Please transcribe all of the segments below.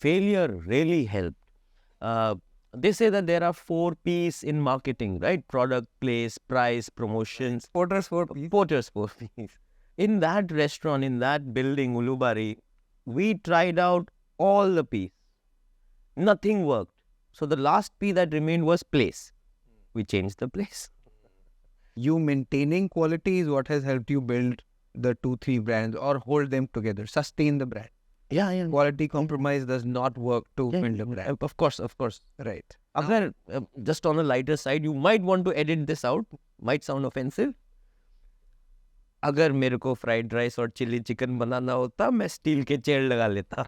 failure really helped. They say that there are 4 P's in marketing, right? Product, place, price, promotions. Porter's 4 P's. Porter's 4 P's. In that restaurant, in that building, Ulubari, we tried out all the P's. Nothing worked. So the last P that remained was place. We changed the place. You maintaining quality is what has helped you build the 2-3 brands or hold them together, sustain the brand. Yeah. Quality compromise does not work to build a brand. Of course. Right. Agar, just on the lighter side, you might want to edit this out. Might sound offensive. अगर मेरे को fried rice और chilli chicken बनाना होता मैं steel के chair लगा लेता.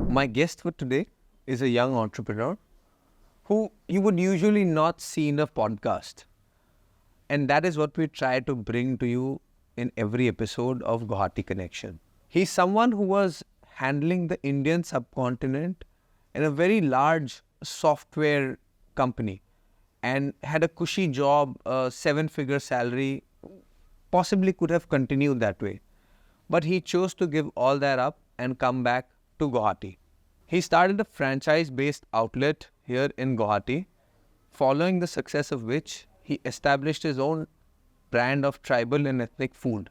My guest for today is a young entrepreneur who you would usually not see in a podcast. And that is what we try to bring to you in every episode of Guwahati Connection. He's someone who was handling the Indian subcontinent in a very large software company and had a cushy job, a 7-figure salary, possibly could have continued that way. But he chose to give all that up and come back to Guwahati. He started a franchise-based outlet here in Guwahati, following the success of which he established his own brand of tribal and ethnic food,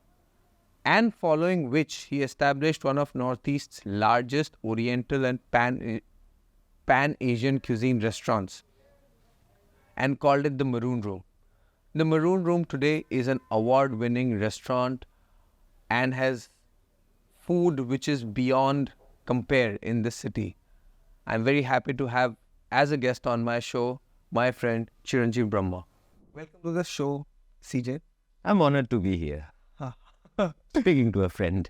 and following which he established one of Northeast's largest Oriental and Pan-Asian cuisine restaurants and called it the Maroon Room. The Maroon Room today is an award-winning restaurant and has food which is beyond compare in this city. I'm very happy to have as a guest on my show, my friend Chiranjeev Brahma. Welcome to the show, CJ. I'm honored to be here. Speaking to a friend.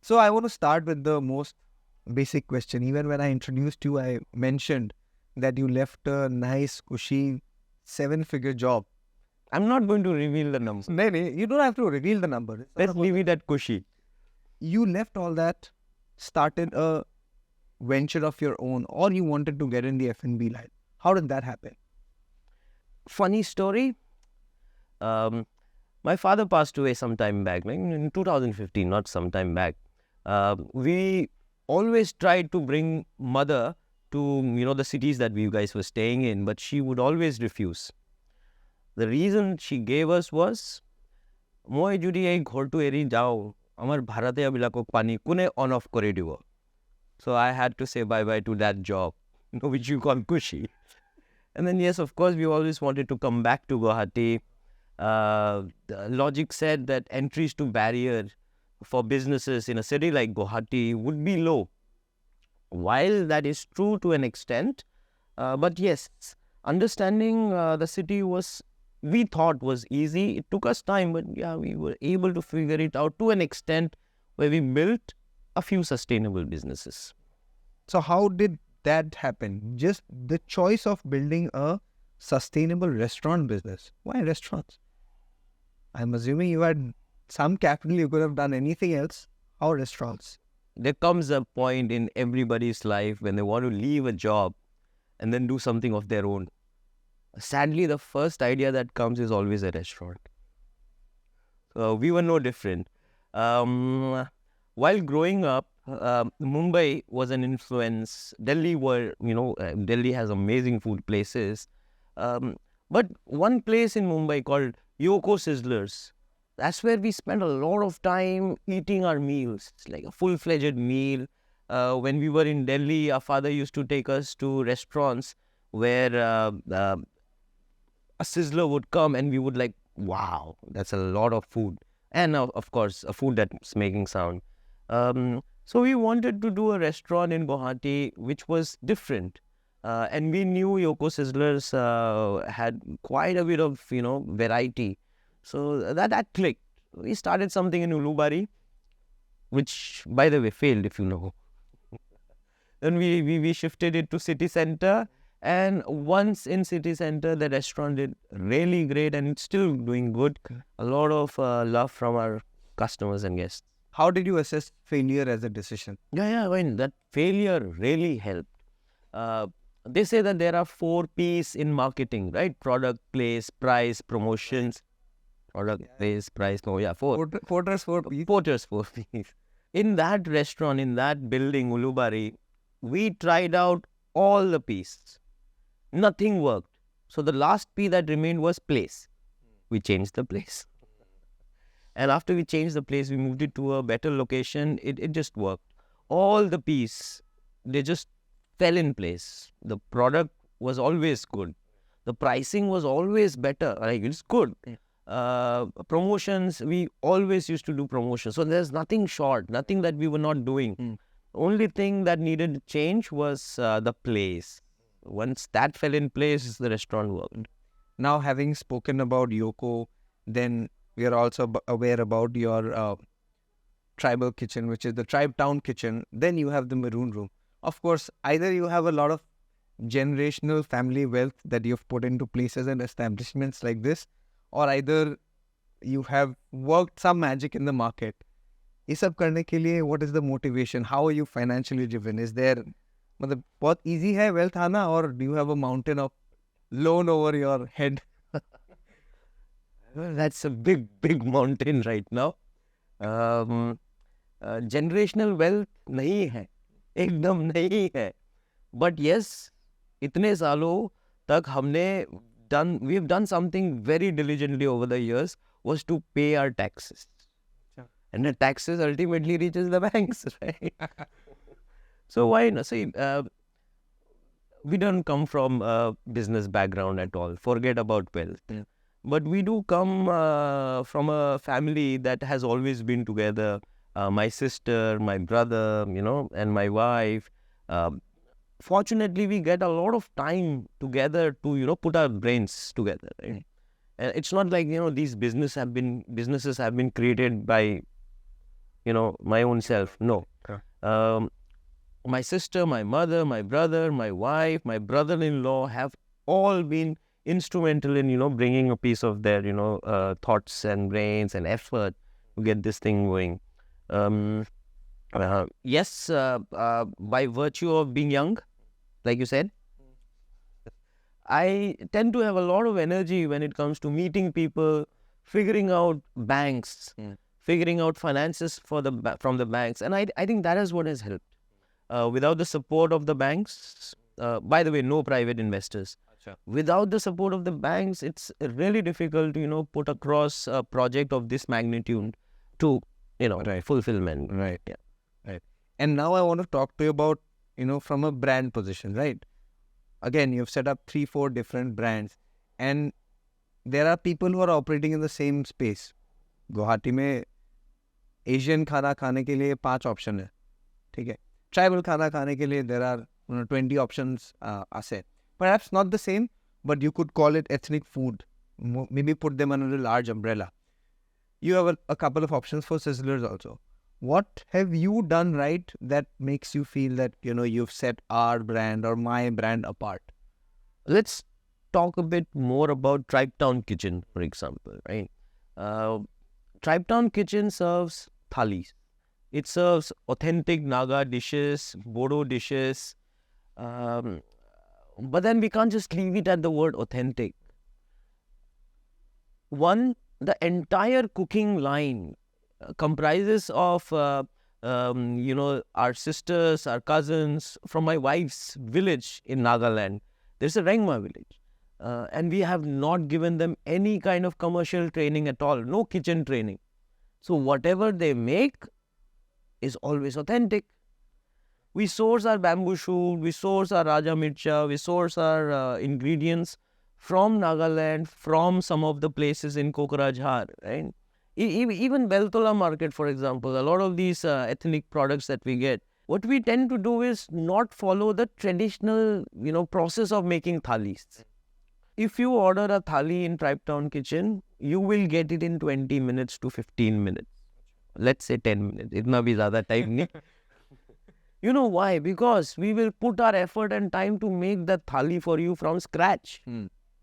So I want to start with the most basic question. Even when I introduced you, I mentioned that you left a nice, cushy, 7-figure job. I'm not going to reveal the number. No, you don't have to reveal the number. Let's leave it at cushy. You left all that, started a venture of your own, or you wanted to get in the F&B line. How did that happen? Funny story. My father passed away some time back, like in 2015, not some time back. We always tried to bring mother to, the cities that we guys were staying in, but she would always refuse. The reason she gave us was, moi judi ei ghortu eri jao, amar bharate abilako pani kune on off kore dibo. So I had to say bye-bye to that job, which you call cushy. And then, yes, of course, we always wanted to come back to Guwahati. The logic said that entries to barrier for businesses in a city like Guwahati would be low. While that is true to an extent, but yes, understanding the city we thought was easy. It took us time, but yeah, we were able to figure it out to an extent where we built a few sustainable businesses. So how did that happen? Just the choice of building a sustainable restaurant business. Why restaurants? I'm assuming you had some capital, you could have done anything else. How restaurants? There comes a point in everybody's life when they want to leave a job and then do something of their own. Sadly, the first idea that comes is always a restaurant. So we were no different. While growing up, Mumbai was an influence. Delhi Delhi has amazing food places. But one place in Mumbai called Yoko Sizzlers, that's where we spent a lot of time eating our meals. It's like a full-fledged meal. When we were in Delhi, our father used to take us to restaurants where a sizzler would come and we would like, wow, that's a lot of food. And of course, a food that's making sound. So we wanted to do a restaurant in Guwahati which was different. And we knew Yoko Sizzlers had quite a bit of, variety. So that clicked. We started something in Ulubari, which, by the way, failed, if you know. Then we shifted it to city center. And once in city center, the restaurant did really great and it's still doing good. A lot of love from our customers and guests. How did you assess failure as a decision? Yeah, that failure really helped. They say that there are 4 P's in marketing, right? Product, place, price, promotions. product, place, price. No, yeah, 4. Porter's 4-piece. Porter's 4-piece. In that restaurant, in that building, Ulubari, we tried out all the pieces. Nothing worked. So the last piece that remained was place. We changed the place. And after we changed the place, we moved it to a better location. It just worked. All the piece, they just fell in place. The product was always good. The pricing was always better. Like, it's good. Promotions, we always used to do promotions. So there's nothing short, nothing that we were not doing. Only thing that needed change was the place. Once that fell in place, the restaurant worked. Now, having spoken about Yoko, then we are also aware about your tribal kitchen, which is the Tribe Town kitchen. Then you have the Maroon Room. Of course, either you have a lot of generational family wealth that you've put into places and establishments like this, or either you have worked some magic in the market. ये सब करने के लिए what is the motivation? How are you financially driven? Is there मतलब बहुत easy है wealth आना, or do you have a mountain of loan over your head? Well, that's a big mountain right now. Generational wealth नहीं है, एकदम नहीं है. But yes, इतने सालों तक we've done something very diligently over the years, was to pay our taxes. And the taxes ultimately reaches the banks, right? So why not? See, we don't come from a business background at all. Forget about wealth. Yeah. But we do come from a family that has always been together. My sister, my brother, and my wife. Fortunately, we get a lot of time together to, put our brains together. Right? And it's not like, these businesses have been created by, my own self. No. My sister, my mother, my brother, my wife, my brother-in-law have all been instrumental in, bringing a piece of their, thoughts and brains and effort to get this thing going. Yes, by virtue of being young, like you said, I tend to have a lot of energy when it comes to meeting people, figuring out banks, figuring out finances from the banks. And I think that is what has helped. Without the support of the banks, by the way, no private investors. Without the support of the banks, it's really difficult to, put across a project of this magnitude to, fulfillment. Right. Yeah. Right. And now I want to talk to you about, from a brand position, right? Again, you've set up 3-4 different brands, and there are people who are operating in the same space. Guwahati में Asian खाना खाने के लिए 5 option है, ठीक है. Tribal खाना खाने के लिए there are 20 options are. Perhaps not the same, but you could call it ethnic food. Maybe put them under a large umbrella. You have a couple of options for sizzlers also. What have you done right that makes you feel that, you've set our brand or my brand apart? Let's talk a bit more about Tribe Town Kitchen, for example, right? Tribe Town Kitchen serves thalis. It serves authentic Naga dishes, Bodo dishes. But then we can't just leave it at the word authentic. One, the entire cooking line comprises of, our sisters, our cousins from my wife's village in Nagaland. There's a Rengma village. And we have not given them any kind of commercial training at all, no kitchen training. So whatever they make is always authentic. We source our bamboo shoot, we source our Raja Mircha, we source our ingredients from Nagaland, from some of the places in Kokrajhar, right? Even Beltola market, for example, a lot of these ethnic products that we get, what we tend to do is not follow the traditional, process of making thalis. If you order a thali in Tribe Town Kitchen, you will get it in 20 minutes to 15 minutes. Let's say 10 minutes. Itna bhi zyada time nahi. You know why? Because we will put our effort and time to make that thali for you from scratch.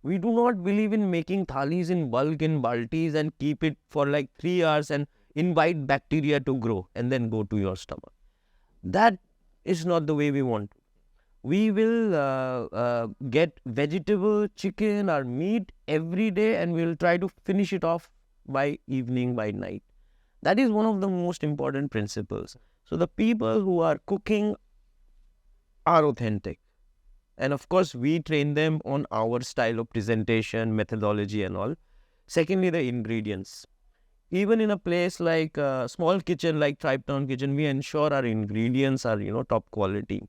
We do not believe in making thalis in bulk in baltis and keep it for like 3 hours and invite bacteria to grow and then go to your stomach. That is not the way we want. We will get vegetable, chicken or meat every day, and we will try to finish it off by evening, by night. That is one of the most important principles. So the people who are cooking are authentic. And of course, we train them on our style of presentation, methodology and all. Secondly, the ingredients. Even in a place like a small kitchen like Tribe Town Kitchen, we ensure our ingredients are, top quality.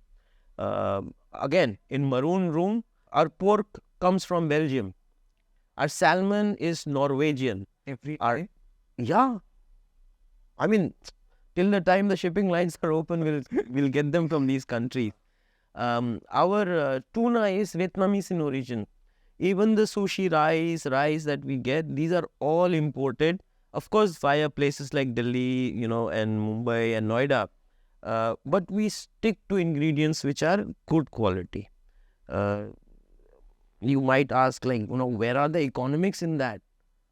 Again, in Maroon Room, our pork comes from Belgium. Our salmon is Norwegian. Yeah. I mean, till the time the shipping lines are open, we'll get them from these countries. Our tuna is Vietnamese in origin. Even the sushi rice that we get, these are all imported. Of course, via places like Delhi, and Mumbai and Noida. But we stick to ingredients which are good quality. You might ask, where are the economics in that?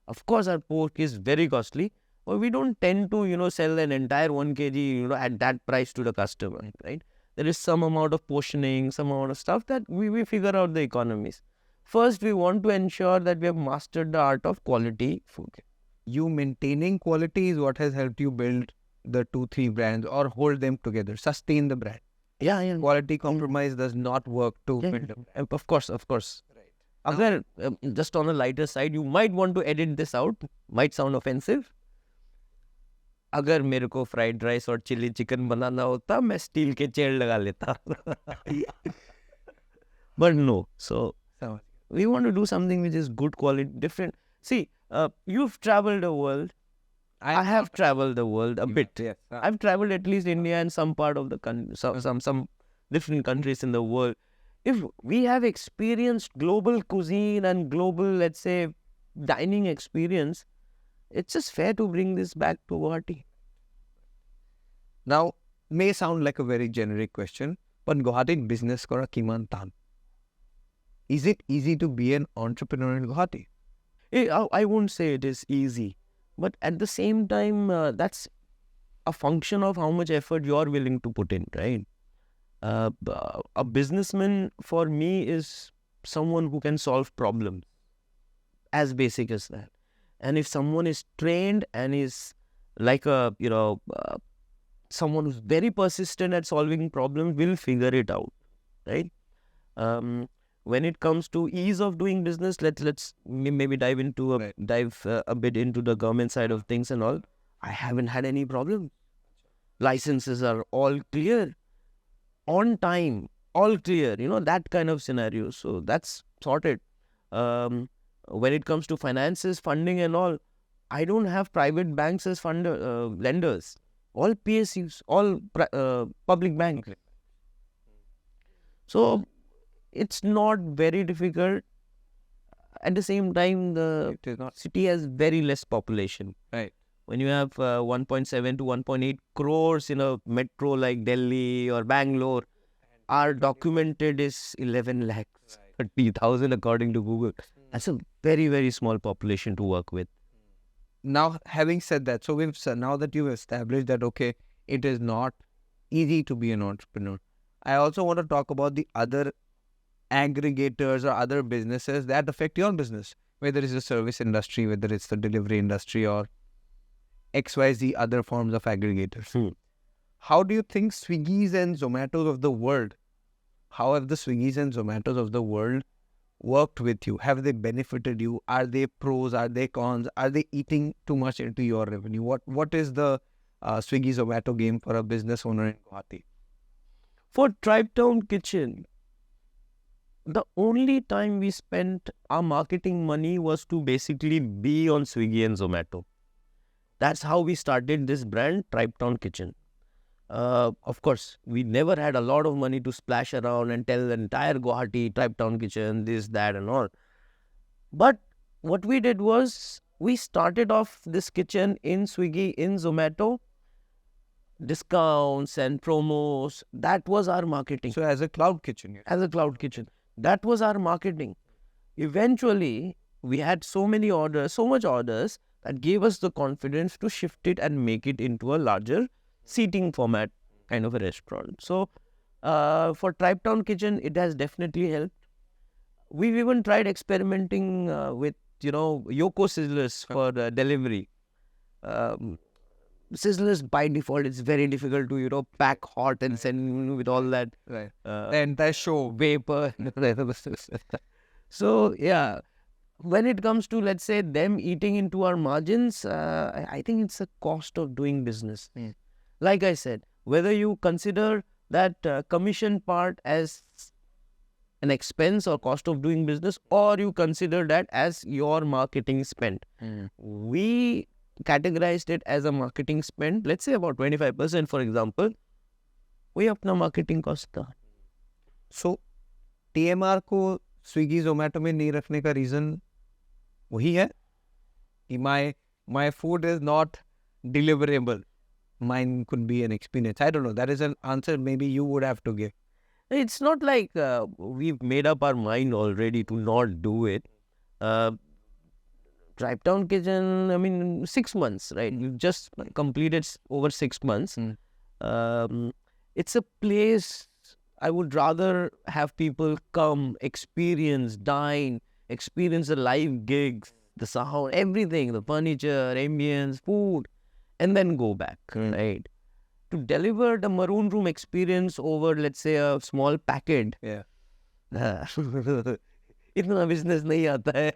Of course, our pork is very costly, but we don't tend to, sell an entire 1 kg, at that price to the customer, right? There is some amount of portioning, some amount of stuff that we figure out the economies. First, we want to ensure that we have mastered the art of quality food. You maintaining quality is what has helped you build the 2-3 brands or hold them together, sustain the brand. Yeah. Quality compromise does not work to build a brand. Of course. Right. Agar, just on the lighter side, you might want to edit this out. Might sound offensive. अगर मेरे को fried rice और chilli chicken बनाना होता मैं steel के chair लगा लेता. But no. So we want to do something which is good quality, different. See, you've traveled the world. I have traveled the world a bit. Yes. I've traveled at least India and some part of the country, some different countries in the world. If we have experienced global cuisine and global, let's say, dining experience, it's just fair to bring this back to Guwahati. Now, may sound like a very generic question, but Guwahati business kora kiman tan. Is it easy to be an entrepreneur in Guwahati? I won't say it is easy, but at the same time, that's a function of how much effort you're willing to put in, right? A businessman for me is someone who can solve problems, as basic as that. And if someone is trained and is like someone who's very persistent at solving problems, will figure it out, right? When it comes to ease of doing business, let's maybe dive a bit into the government side of things and all. I haven't had any problem. Licenses are all clear, on time, all clear. That kind of scenario. So that's sorted. When it comes to finances, funding and all, I don't have private banks as lenders. All PSUs, all public banks. So it's not very difficult. At the same time, the city has very less population. Right. When you have 1.7 to 1.8 crores in a metro like Delhi or Bangalore, our documented is 11 lakhs, 30,000 according to Google. That's a very, very small population to work with. Now, having said that, so now that you've established that, okay, it is not easy to be an entrepreneur, I also want to talk about the other aggregators or other businesses that affect your business, whether it's the service industry, whether it's the delivery industry or XYZ other forms of aggregators. How do you think Swiggies and Zomatos of the world, how have the Swiggies and Zomatos of the world worked with you? Have they benefited you? Are they pros? Are they cons? Are they eating too much into your revenue? What is the Swiggy Zomato game for a business owner in Guwahati? For Tribe Town Kitchen, the only time we spent our marketing money was to basically be on Swiggy and Zomato. That's how we started this brand, Tribe Town Kitchen. Of course, we never had a lot of money to splash around and tell the entire Guwahati, Tribe Town Kitchen, this, that and all. But what we did was, we started off this kitchen in Swiggy, in Zomato, discounts and promos. That was our marketing. So as a cloud kitchen? As a cloud kitchen. That was our marketing. Eventually, we had so much orders that gave us the confidence to shift it and make it into a larger seating format kind of a restaurant. So for Tribe Town Kitchen, it has definitely helped. We've even tried experimenting with Yoko Sizzlers for delivery. Sizzlers by default, it's very difficult to pack hot and send with all that Right. The entire show. vapor. So yeah, when it comes to, let's say, them eating into our margins, I think it's a cost of doing business. Like I said, whether you consider that commission part as an expense or cost of doing business, or you consider that as your marketing spend. We categorized it as a marketing spend, let's say about 25%, for example. We अपना marketing cost था. So, TMR को Swiggy, Zomato में नहीं रखने का reason वही है कि my food is not deliverable. Mine could be an experience. I don't know. That is an answer maybe you would have to give. It's not like we've made up our mind already to not do it. Drive Town Kitchen, I mean, 6 months, right? You've just completed over 6 months. It's a place I would rather have people come, experience, dine, experience the live gigs, the sound, everything, the furniture, ambience, food, and then go back, right? To deliver the maroon room experience over, let's say, a small packet. Yeah. इतना business नहीं आता है.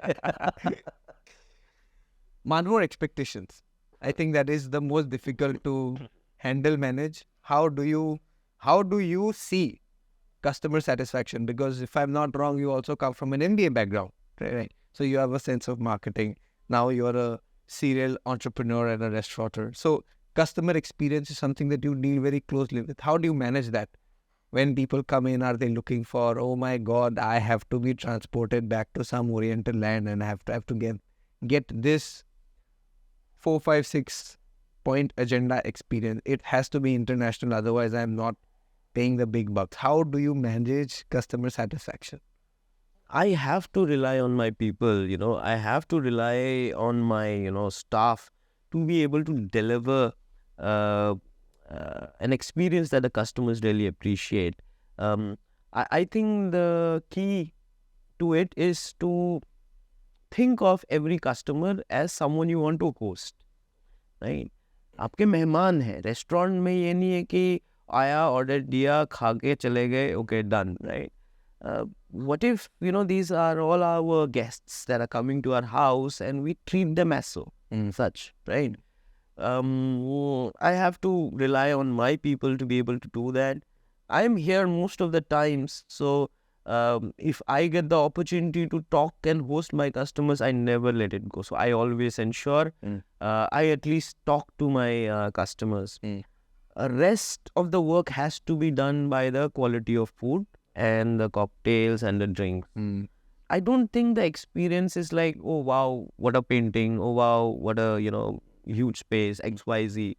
Manwar expectations. I think that is the most difficult to handle, manage. How do you see customer satisfaction? Because if I'm not wrong, you also come from an MBA background, right? So you have a sense of marketing. Now you're a serial entrepreneur and a restaurateur. So customer experience is something that you deal very closely with. How do you manage that? When people come in, are they looking for, oh my God, I have to be transported back to some oriental land and I have to get this 4, 5, 6 point agenda experience. It has to be international, otherwise I'm not paying the big bucks. How do you manage customer satisfaction? I have to rely on my people, I have to rely on my, staff to be able to deliver an experience that the customers really appreciate. I think the key to it is to think of every customer as someone you want to host, right? आपके मेहमान हैं. Restaurant में ये नहीं है कि आया, order दिया, खा के चले गए, okay, done, right? What if, these are all our guests that are coming to our house and we treat them as such, right? I have to rely on my people to be able to do that. I'm here most of the times, so if I get the opportunity to talk and host my customers, I never let it go. So I always ensure I at least talk to my customers. Rest of the work has to be done by the quality of food and the cocktails and the drinks. I don't think the experience is like, oh wow, what a painting, oh wow, what a huge space, XYZ.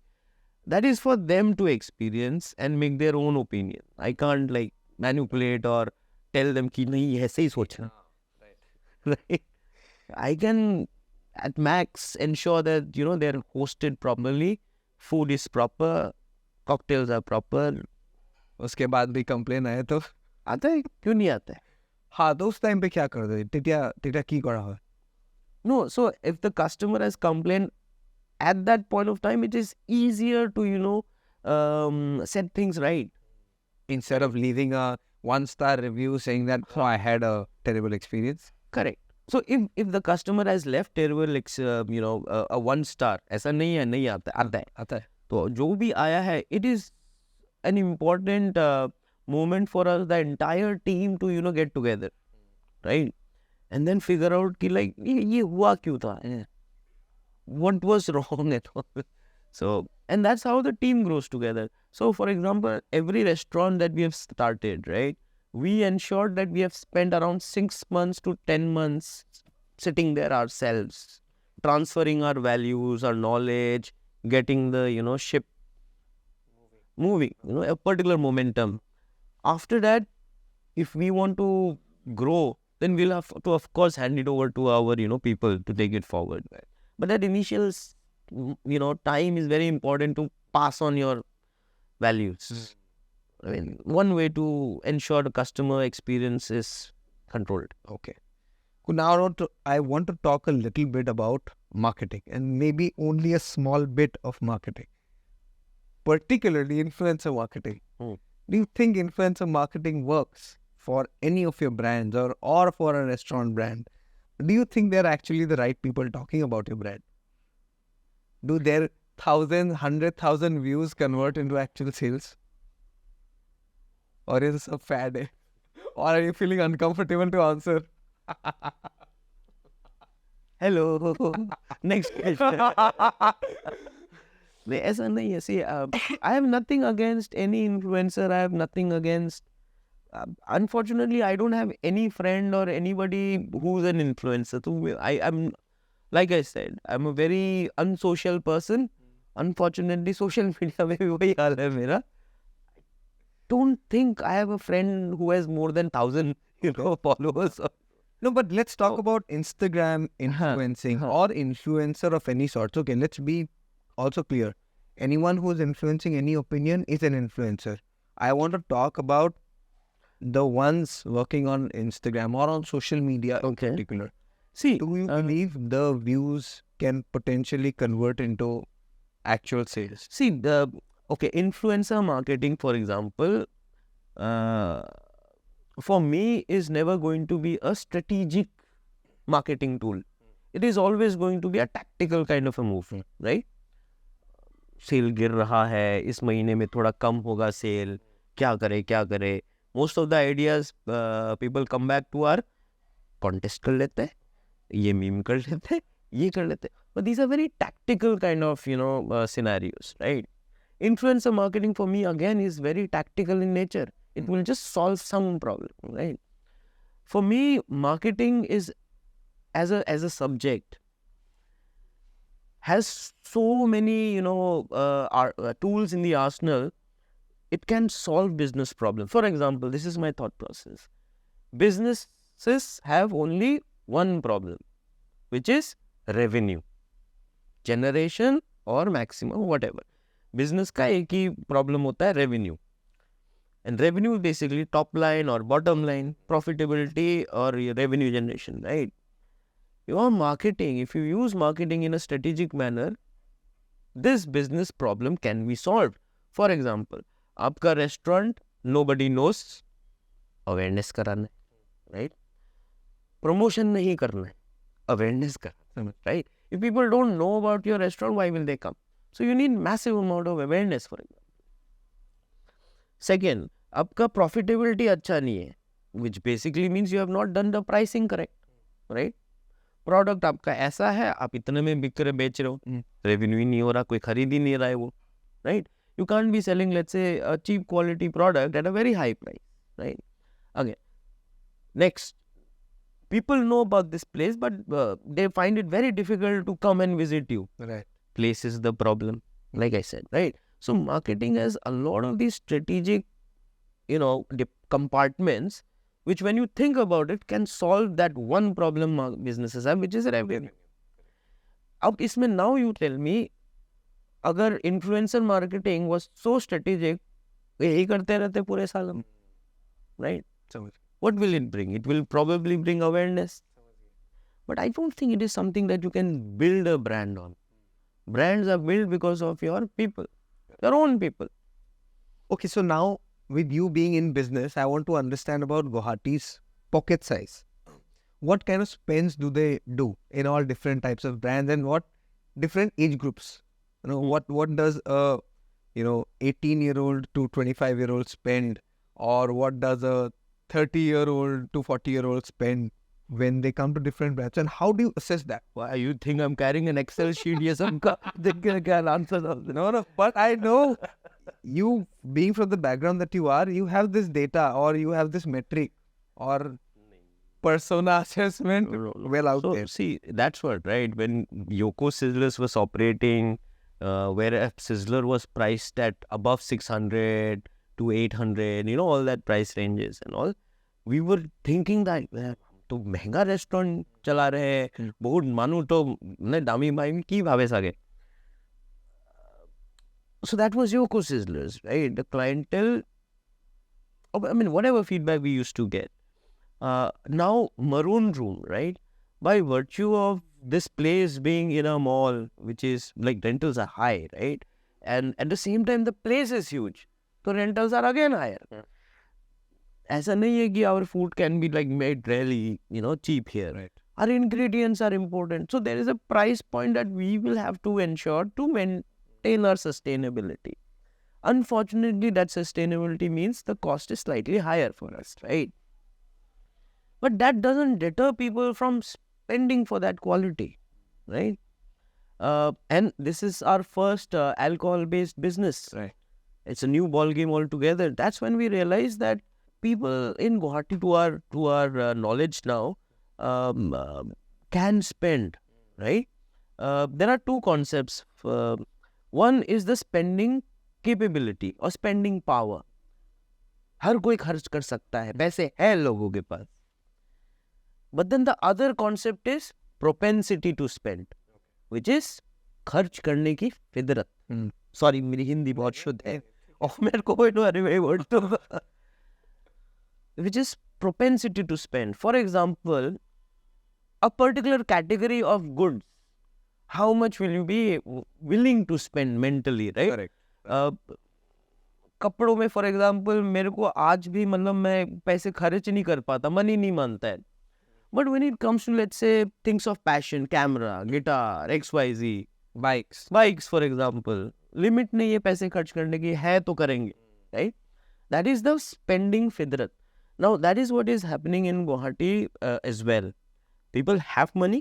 That is for them to experience and make their own opinion. I can't like manipulate or tell them कि नहीं ऐसे ही सोचना. Right? I can at max ensure that they're hosted properly, food is proper, cocktails are proper. उसके बाद भी complain आए तो आता है, क्यों नहीं आता है? हाँ, तो उस टाइम पे क्या कर दे? टिटिया की करा है? No, so if the customer has complained at that point of time, it is easier to set things right. Instead of leaving a 1-star review saying that I had a terrible experience. Correct. So if the customer has left terrible, a 1 star, ऐसा नहीं है, नहीं आता है. तो जो भी आया है, it is an important moment for us, the entire team to get together, right? And then figure out कि like ये हुआ क्यों था? What was wrong at all? So, and that's how the team grows together. So, for example, every restaurant that we have started, right? We ensured that we have spent around 6 months to 10 months sitting there ourselves, transferring our values, our knowledge, getting the, ship moving, a particular momentum. After that, if we want to grow, then we'll have to, of course, hand it over to our, people to take it forward. Right? But that initial, time is very important to pass on your values. I mean, one way to ensure the customer experience is controlled. Okay. Now I want to talk a little bit about marketing and maybe only a small bit of marketing, particularly influencer marketing. Hmm. Do you think influencer marketing works for any of your brands or for a restaurant brand? Do you think they're actually the right people talking about your brand? Do their 100,000 views convert into actual sales? Or is this a fad? Or are you feeling uncomfortable to answer? Hello. Next question. ऐसा नहीं है. See, I have nothing against any influencer. I have nothing against. Unfortunately, I don't have any friend or anybody who's an influencer. So I'm, like I said, I'm a very unsocial person. Unfortunately, social media में भी वही हाल है मेरा. Don't think I have a friend who has more than 1,000, followers. No, but let's talk about Instagram influencing or influencer of any sort. Okay, let's be also clear. Anyone who's influencing any opinion is an influencer. I want to talk about the ones working on Instagram or on social media in particular. See, do you believe the views can potentially convert into actual sales? See, influencer marketing, for example, for me is never going to be a strategic marketing tool. It is always going to be a tactical kind of a move, right? Sale गिर रहा है, इस महीने में थोड़ा कम होगा sale, क्या करे. Most of the ideas people come back to are contest कर लेते हैं, ये meme कर लेते हैं, ये कर लेते हैं. But these are very tactical kind of, scenarios, right? Influencer marketing for me again is very tactical in nature. It will just solve some problem, right? For me, marketing is as a subject has so many, tools in the arsenal. It can solve business problems. For example, this is my thought process. Businesses have only one problem, which is revenue generation or maximum, whatever. Business का एक ही problem होता है revenue. And revenue is basically top line or bottom line, profitability or revenue generation, right? Your marketing, if you use marketing in a strategic manner, this business problem can be solved. For example, आपका restaurant, nobody knows, awareness कराना है, right? Promotion नहीं करना है, awareness कराना है, right? If people don't know about your restaurant, why will they come? So you need massive amount of awareness, for example. Second, आपका profitability अच्छा नहीं है, which basically means you have not done the pricing correct, right? Product आपका ऐसा है, आप इतने में बिक कर बेच रहे हो, revenue ही नहीं हो रहा, कोई खरीद ही नहीं रहा है वो, right? You can't be selling, let's say, a cheap quality product at a very high price, right? Okay. Next, people know about this place, but they find it very difficult to come and visit you. Right. Place is the problem, like I said, right? So marketing has a lot of these strategic, compartments, which when you think about it, can solve that one problem businesses have, which is revenue. Ab isme now you tell me, अगर influencer marketing was so strategic, यही करते रहते पूरे साल हम, right? What will it bring? It will probably bring awareness. But I don't think it is something that you can build a brand on. Brands are built because of your people, your own people. Okay, so now with you being in business, I want to understand about Guwahati's pocket size. What kind of spends do they do in all different types of brands and what different age groups? What does a 18-year-old to 25-year-old spend, or what does a 30-year-old to 40-year-old spend when they come to different brands, and how do you assess that? Why you think I'm carrying an Excel sheet? Yes, I can answer that. No, but I know you being from the background that you are, you have this data or you have this metric or persona assessment well out there. See, that's what, right? When Yoko Sizzlers was operating, where Sizzler was priced at above 600 to 800, all that price ranges and all, we were thinking that तो महंगा restaurant चला रहे हैं, बहुत मानू तो दामी भाई की भावे सागे. So that was Yoko Sizzlers, right? The clientele, whatever feedback we used to get, Now Maroon Room, right? By virtue of this place being in a mall, which is like rentals are high, right? And at the same time, the place is huge, so rentals are again higher. ऐसा नहीं है कि our food can be like made really, cheap here. Right. Our ingredients are important. So there is a price point that we will have to ensure to maintain our sustainability. Unfortunately, that sustainability means the cost is slightly higher for us, right? But that doesn't deter people from spending for that quality, right? And this is our first alcohol-based business. Right. It's a new ball game altogether. That's when we realized that people in Guwahati, to our knowledge now, can spend, right? There are two concepts. One is the spending capability or spending power. हर कोई खर्च कर सकता है, पैसे है लोगों के पास. But then the other concept is propensity to spend, which is खर्च करने की फितरत. Sorry, मेरी हिंदी बहुत शुद्ध है. और मेरे को कोई अरे word तो which is propensity to spend. For example, a particular category of goods, how much will you be willing to spend mentally, right? Correct. कपड़ों में फॉर एग्जाम्पल मेरे को आज भी मतलब मैं पैसे खर्च नहीं कर पाता, मन ही नहीं मानता है. But when it comes to let's say things of passion, camera, guitar, XYZ, bikes for example, limit नहीं है पैसे खर्च करने की, है तो करेंगे, right? That is the spending फितरत. Now that is what is happening in Guwahati as well. People have money,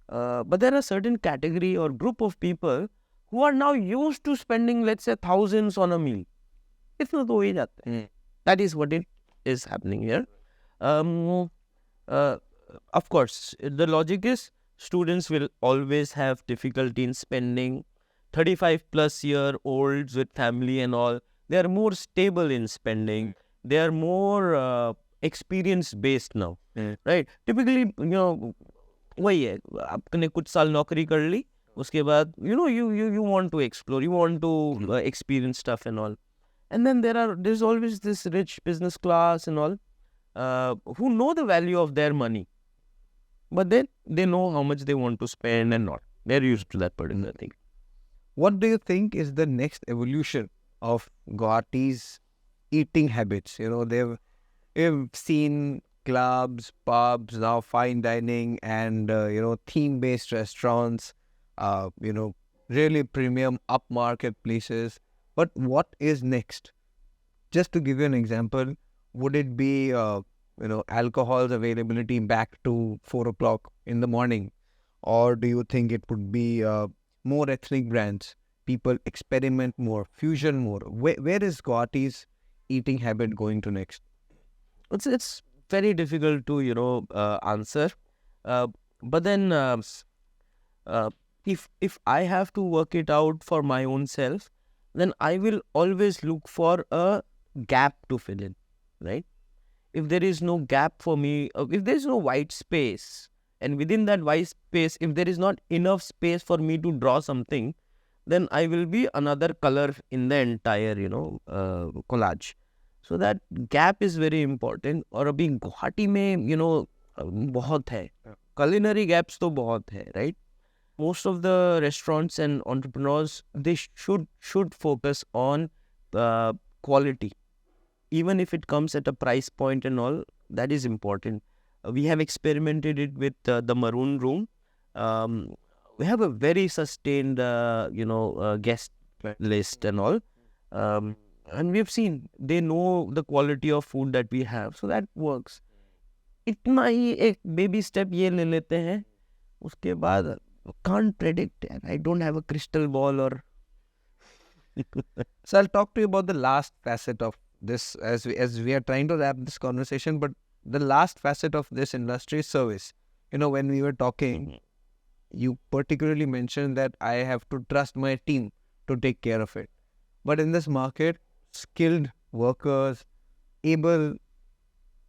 but there are certain category or group of people who are now used to spending, let's say, thousands on a meal. इतना तो हो ही जाता है. That is what it is happening here. Of course, the logic is students will always have difficulty in spending. 35 plus year olds with family and all, they are more stable in spending. They are more experience based now, right? Typically, वही है, आपने कुछ साल नौकरी कर ली, उसके बाद you want to explore, you want to experience stuff and all. And then there's always this rich business class and all who know the value of their money, but then they know how much they want to spend and not. They're used to that particular thing. What do you think is the next evolution of Guwahati's eating habits? They've seen clubs, pubs, now fine dining, and theme-based restaurants. Really premium upmarket places. But what is next? Just to give you an example, would it be alcohol's availability back to 4 o'clock in the morning, or do you think it would be more ethnic brands? People experiment more, fusion more. Where is Guwahati's eating habit going to next? It's very difficult to answer, but then if I have to work it out for my own self, then I will always look for a gap to fill in, right? If there is no gap for me, if there is no white space, and within that white space, if there is not enough space for me to draw something, then I will be another color in the entire collage. So that gap is very important. और अभी गुवाहाटी में बहुत है, culinary gaps तो बहुत है, right? Most of the restaurants and entrepreneurs, they should focus on quality, even if it comes at a price point and all. That is important. We have experimented it with the Maroon Room. We have a very sustained guest list and all. And we've seen they know the quality of food that we have, so that works. इतना ही एक baby step ये ले लेते हैं, उसके बाद can't predict. I don't have a crystal ball or. So I'll talk to you about the last facet of this as we are trying to wrap this conversation. But the last facet of this industry is service. When we were talking, you particularly mentioned that I have to trust my team to take care of it. But in this market, skilled workers, able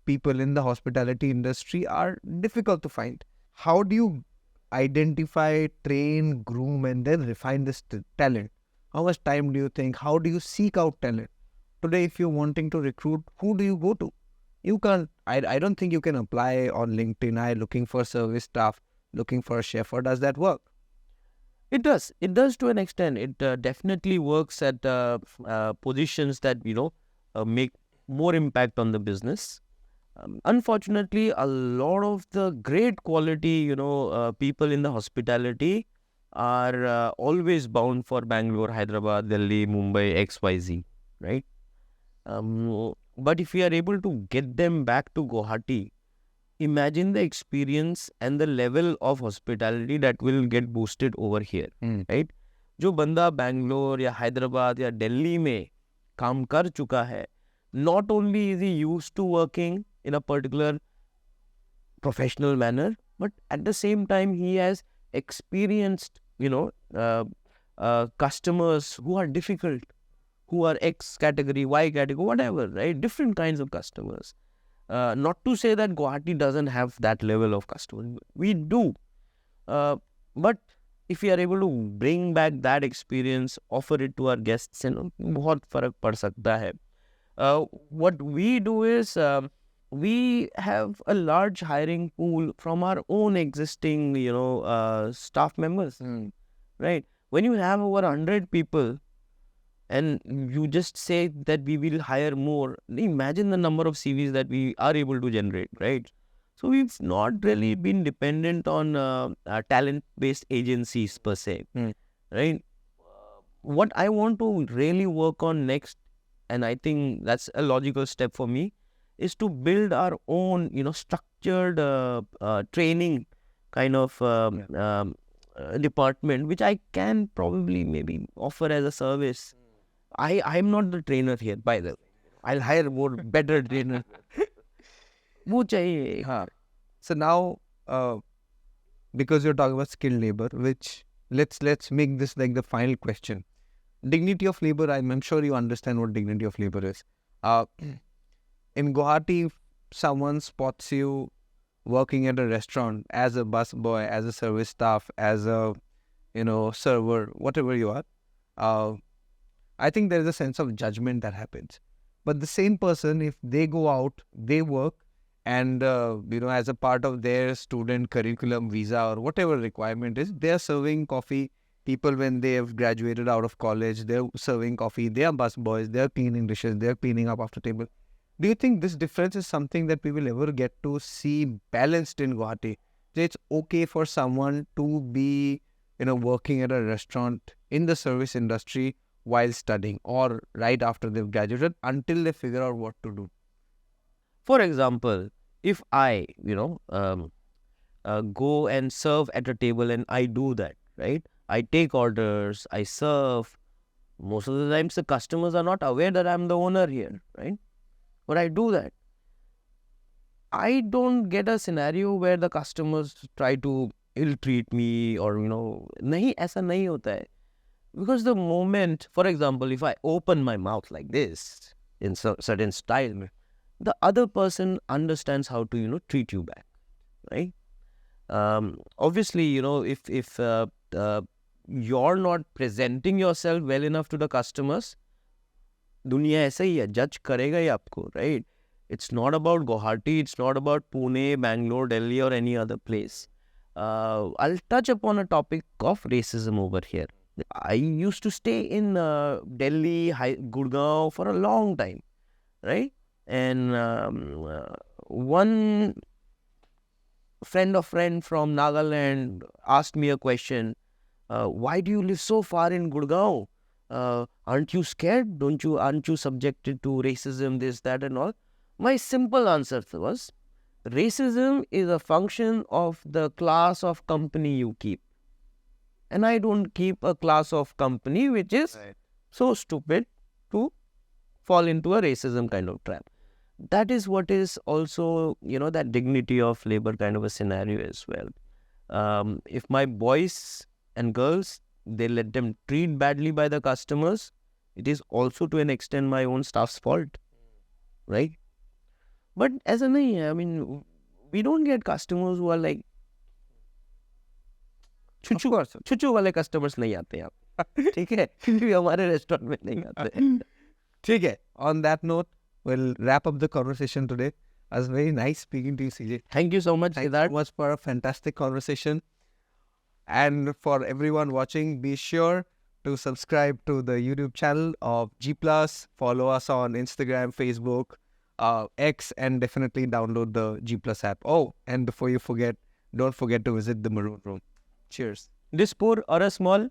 people in the hospitality industry are difficult to find. How do you identify, train, groom, and then refine this talent? How much time do you think? How do you seek out talent? Today, if you're wanting to recruit, who do you go to? You can't, I don't think you can apply on LinkedIn, I looking for service staff, looking for a chef, or does that work? It does. It does to an extent. It definitely works at positions that, make more impact on the business. Unfortunately, a lot of the great quality, people in the hospitality are always bound for Bangalore, Hyderabad, Delhi, Mumbai, XYZ, right? But if we are able to get them back to Guwahati, imagine the experience and the level of hospitality that will get boosted over here, right? जो बंदा बैंगलोर या हैदराबाद या दिल्ली में काम कर चुका है, not only is he used to working in a particular professional manner, but at the same time he has experienced, customers who are difficult, who are X category, Y category, whatever, right? Different kinds of customers. Not to say that Guwahati doesn't have that level of customers. We do. But if we are able to bring back that experience, offer it to our guests, बहुत फर्क पड़ सकता है. What we do is we have a large hiring pool from our own existing, staff members, right? When you have over 100 people, and you just say that we will hire more, imagine the number of CVs that we are able to generate, right? So we've not really been dependent on talent-based agencies per se, right? What I want to really work on next, and I think that's a logical step for me, is to build our own, structured training kind of department, which I can probably maybe offer as a service. I'm not the trainer here, by the way. I'll hire more better trainer. वो चाहिए. हाँ. So now, because you're talking about skilled labor, which let's make this like the final question. Dignity of labor. I'm sure you understand what dignity of labor is. In Guwahati, if someone spots you working at a restaurant as a busboy, as a service staff, as a server, whatever you are. I think there is a sense of judgment that happens. But the same person, if they go out, they work, and as a part of their student curriculum, visa, or whatever requirement is, they are serving coffee. People, when they have graduated out of college, they're serving coffee. They are busboys. They are cleaning dishes. They are cleaning up after table. Do you think this difference is something that we will ever get to see balanced in Guwahati? It's okay for someone to be, working at a restaurant in the service industry while studying, or right after they've graduated, until they figure out what to do. For example, if I, go and serve at a table, and I do that, right? I take orders, I serve. Most of the times the customers are not aware that I'm the owner here, right? But I do that. I don't get a scenario where the customers try to ill-treat me or, नहीं, ऐसा नहीं होता है. Because the moment, for example, if I open my mouth like this in certain style, the other person understands how to, treat you back, right? Obviously, if you're not presenting yourself well enough to the customers, दुनिया ऐसा ही है, judge करेगा ही आपको, right? It's not about Guwahati, it's not about Pune, Bangalore, Delhi, or any other place. I'll touch upon a topic of racism over here. I used to stay in Delhi, Gurgaon for a long time, right? And one friend from Nagaland asked me a question. Why do you live so far in Gurgaon? Aren't you scared? Aren't you subjected to racism, this, that, and all? My simple answer was, racism is a function of the class of company you keep. And I don't keep a class of company which is so stupid to fall into a racism kind of trap. That is what is also, that dignity of labor kind of a scenario as well. If my boys and girls, they let them treat badly by the customers, it is also to an extent my own staff's fault, right? But as a we don't get customers who are like, छुचू वाले customers नहीं आते यहाँ. ठीक है, क्योंकि हमारे restaurant में नहीं आते. ठीक है. On that note, we'll wrap up the conversation today. It was very nice speaking to you, CJ. Thank you so much, Thanks Siddharth. so much for a fantastic conversation. And for everyone watching, be sure to subscribe to the YouTube channel of G+. Follow us on Instagram, Facebook, X, and definitely download the G+ app. Oh, and before you forget, don't forget to visit the Maroon Room. Cheers. Dispur or a small?